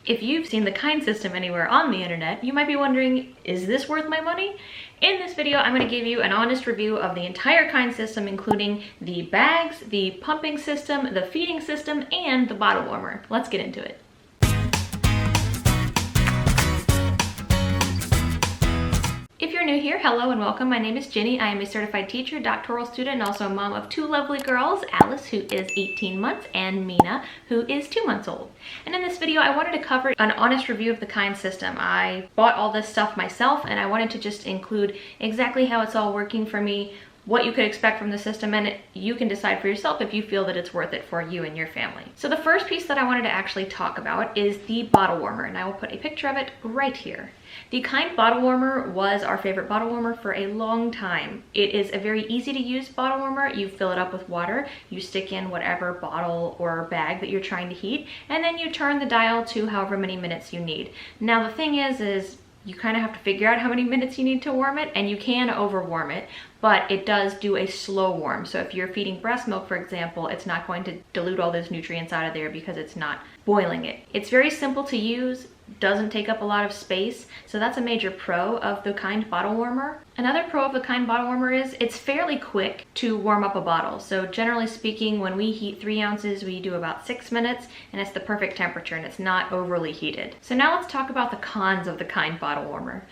If you've seen the Kiinde system anywhere on the internet, you might be wondering, is this worth my money? In this video, I'm going to give you an honest review of the entire Kiinde system, including the bags, the pumping system, the feeding system, and the bottle warmer. Let's get into it. If you're new here, hello and welcome. My name is Jenny. I am a certified teacher, doctoral student, and also a mom of two lovely girls, Alice, who is 18 months, and Mina, who is 2 months old. And in this video, I wanted to cover an honest review of the Kiinde system. I bought all this stuff myself, and I wanted to just include exactly how it's all working for me, what you could expect from the system, and you can decide for yourself if you feel that it's worth it for you and your family. So the first piece that I wanted to actually talk about is the bottle warmer, and I will put a picture of it right here. The Kiinde bottle warmer was our favorite bottle warmer for a long time. It is a very easy to use bottle warmer. You fill it up with water, you stick in whatever bottle or bag that you're trying to heat, and then you turn the dial to however many minutes you need. Now the thing is you kind of have to figure out how many minutes you need to warm it, and you can over warm it, but it does do a slow warm. So if you're feeding breast milk, for example, it's not going to dilute all those nutrients out of there because it's not boiling it. It's very simple to use, doesn't take up a lot of space, so that's a major pro of the Kiinde bottle warmer. Another pro of the Kiinde bottle warmer is it's fairly quick to warm up a bottle. So generally speaking, when we heat 3 ounces, we do about 6 minutes, and it's the perfect temperature and it's not overly heated. So now let's talk about the cons of the Kiinde bottle warmer.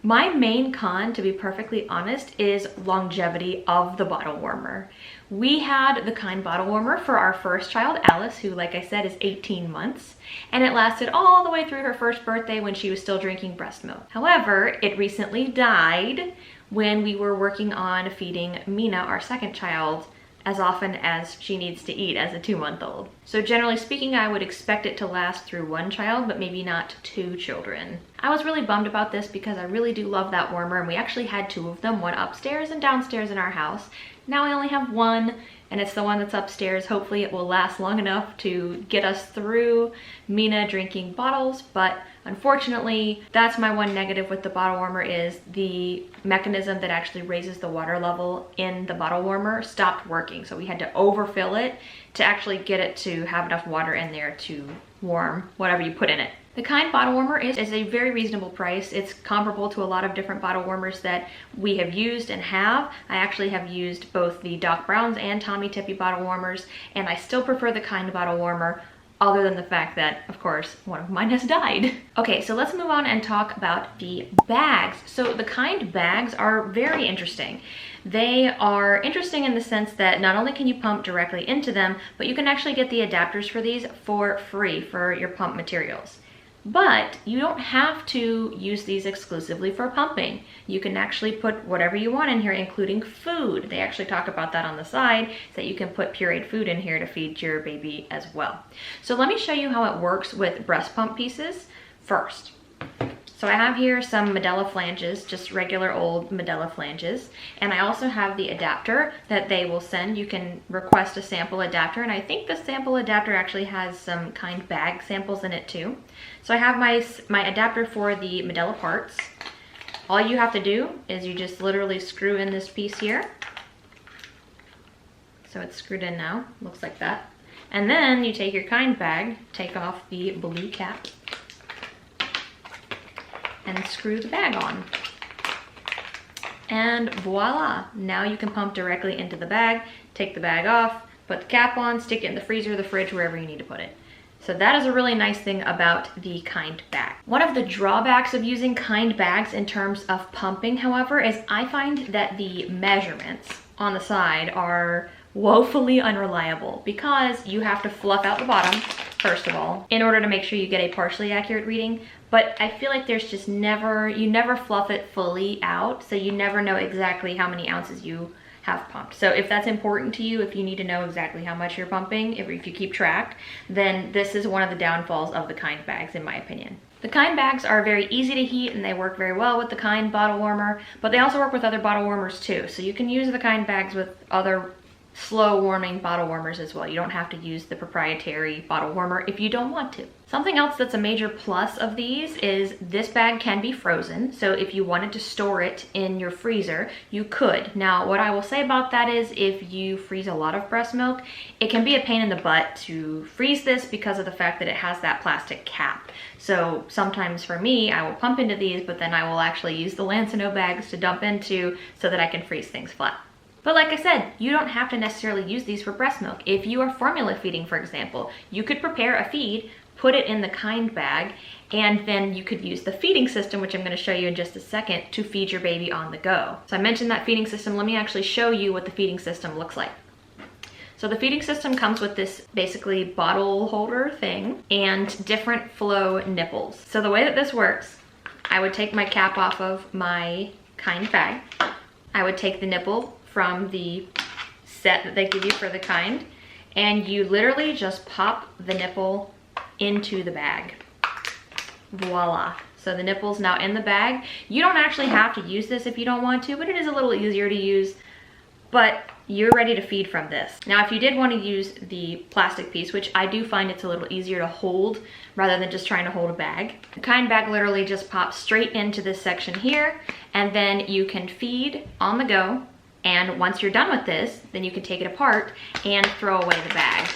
My main con, to be perfectly honest, is longevity of the bottle warmer. We had the Kiinde bottle warmer for our first child, Alice, who, like I said, is 18 months, and it lasted all the way through her first birthday when she was still drinking breast milk. However, it recently died when we were working on feeding Mina, our second child, as often as she needs to eat as a 2-month-old. So generally speaking, I would expect it to last through 1 child, but maybe not 2 children. I was really bummed about this because I really do love that warmer, and we actually had 2 of them, one upstairs and downstairs in our house. Now I only have 1, and it's the one that's upstairs. Hopefully it will last long enough to get us through Mina drinking bottles, but unfortunately, that's my one negative with the bottle warmer is the mechanism that actually raises the water level in the bottle warmer stopped working. So we had to overfill it to actually get it to have enough water in there to warm whatever you put in it. The Kiinde bottle warmer is a very reasonable price. It's comparable to a lot of different bottle warmers that we have used and have. I actually have used both the Doc Brown's and Tommy Tippy bottle warmers, and I still prefer the Kiinde bottle warmer, other than the fact that, of course, one of mine has died. Okay, so let's move on and talk about the bags. So the Kiinde bags are very interesting. They are interesting in the sense that not only can you pump directly into them, but you can actually get the adapters for these for free for your pump materials. But you don't have to use these exclusively for pumping. You can actually put whatever you want in here, including food. They actually talk about that on the side, so that you can put pureed food in here to feed your baby as well. So let me show you how it works with breast pump pieces first. So I have here some Medela flanges, just regular old Medela flanges. And I also have the adapter that they will send. You can request a sample adapter, and I think the sample adapter actually has some Kiinde bag samples in it too. So I have my adapter for the Medela parts. All you have to do is you just literally screw in this piece here. So it's screwed in now, looks like that. And then you take your Kiinde bag, take off the blue cap, and screw the bag on. And voila, now you can pump directly into the bag, take the bag off, put the cap on, stick it in the freezer, the fridge, wherever you need to put it. So that is a really nice thing about the Kiinde bag. One of the drawbacks of using Kiinde bags in terms of pumping, however, is I find that the measurements on the side are woefully unreliable because you have to fluff out the bottom, first of all, in order to make sure you get a partially accurate reading. But I feel like there's just you never fluff it fully out, so you never know exactly how many ounces you have pumped. So if that's important to you, if you need to know exactly how much you're pumping, if you keep track, then this is one of the downfalls of the Kiinde bags, in my opinion. The Kiinde bags are very easy to heat, and they work very well with the Kiinde bottle warmer, but they also work with other bottle warmers too. So you can use the Kiinde bags with other slow warming bottle warmers as well. You don't have to use the proprietary bottle warmer if you don't want to. Something else that's a major plus of these is this bag can be frozen. So if you wanted to store it in your freezer, you could. Now, what I will say about that is if you freeze a lot of breast milk, it can be a pain in the butt to freeze this because of the fact that it has that plastic cap. So sometimes for me, I will pump into these, but then I will actually use the Lancino bags to dump into so that I can freeze things flat. But like I said, you don't have to necessarily use these for breast milk. If you are formula feeding, for example, you could prepare a feed, put it in the Kiinde bag, and then you could use the feeding system, which I'm going to show you in just a second, to feed your baby on the go. So I mentioned that feeding system. Let me actually show you what the feeding system looks like. So the feeding system comes with this basically bottle holder thing and different flow nipples. So the way that this works, I would take my cap off of my Kiinde bag. I would take the nipple from the set that they give you for the Kiinde, and you literally just pop the nipple into the bag. Voila. So the nipple's now in the bag. You don't actually have to use this if you don't want to, but it is a little easier to use. But you're ready to feed from this. Now, if you did want to use the plastic piece, which I do find it's a little easier to hold rather than just trying to hold a bag, the Kiinde bag literally just pops straight into this section here, and then you can feed on the go. And once you're done with this, then you can take it apart and throw away the bag.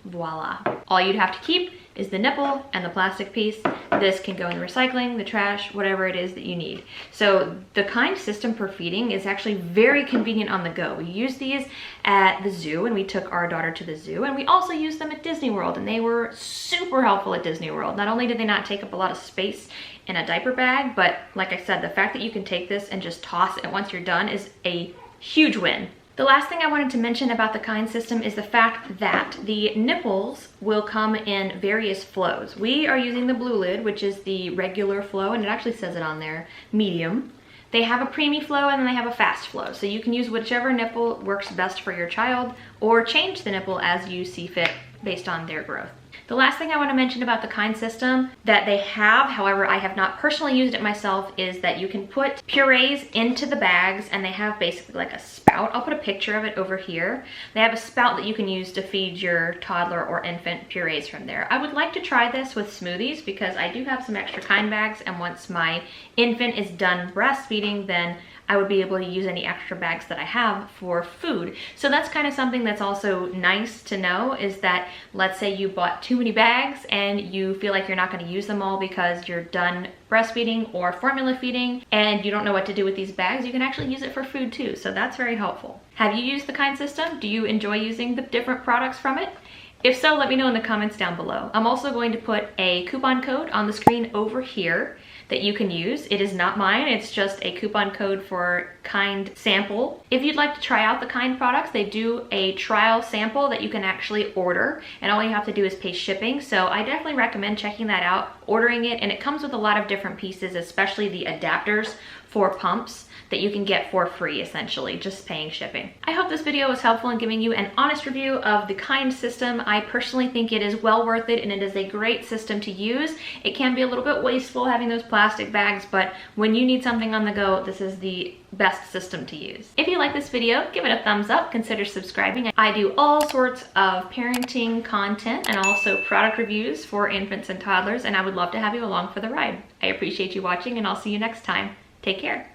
Voila. All you'd have to keep is the nipple and the plastic piece. This can go in the recycling, the trash, whatever it is that you need. So the Kiinde system for feeding is actually very convenient on the go. We use these at the zoo, and we took our daughter to the zoo, and we also used them at Disney World, and they were super helpful at Disney World. Not only did they not take up a lot of space in a diaper bag, but like I said, the fact that you can take this and just toss it once you're done is a huge win. The last thing I wanted to mention about the Kiinde system is the fact that the nipples will come in various flows. We are using the blue lid, which is the regular flow, and it actually says it on there, medium. They have a preemie flow and then they have a fast flow. So you can use whichever nipple works best for your child or change the nipple as you see fit based on their growth. The last thing I want to mention about the Kiinde system that they have, however, I have not personally used it myself, is that you can put purees into the bags, and they have basically like a spout. I'll put a picture of it over here. They have a spout that you can use to feed your toddler or infant purees from there. I would like to try this with smoothies because I do have some extra Kiinde bags, and once my infant is done breastfeeding, then I would be able to use any extra bags that I have for food. So that's kind of something that's also nice to know, is that let's say you bought too many bags and you feel like you're not going to use them all because you're done breastfeeding or formula feeding and you don't know what to do with these bags, you can actually use it for food too. So that's very helpful. Have you used the Kiinde system? Do you enjoy using the different products from it? If so, let me know in the comments down below. I'm also going to put a coupon code on the screen over here that you can use. It is not mine, it's just a coupon code for Kiinde sample. If you'd like to try out the Kiinde products, they do a trial sample that you can actually order, and all you have to do is pay shipping. So I definitely recommend checking that out, ordering it, and it comes with a lot of different pieces, especially the adapters for pumps that you can get for free, essentially, just paying shipping. I hope this video was helpful in giving you an honest review of the Kiinde system. I personally think it is well worth it, and it is a great system to use. It can be a little bit wasteful having those plastic bags, but when you need something on the go, this is the best system to use. If you like this video, give it a thumbs up, consider subscribing. I do all sorts of parenting content and also product reviews for infants and toddlers, and I would love to have you along for the ride. I appreciate you watching, and I'll see you next time. Take care.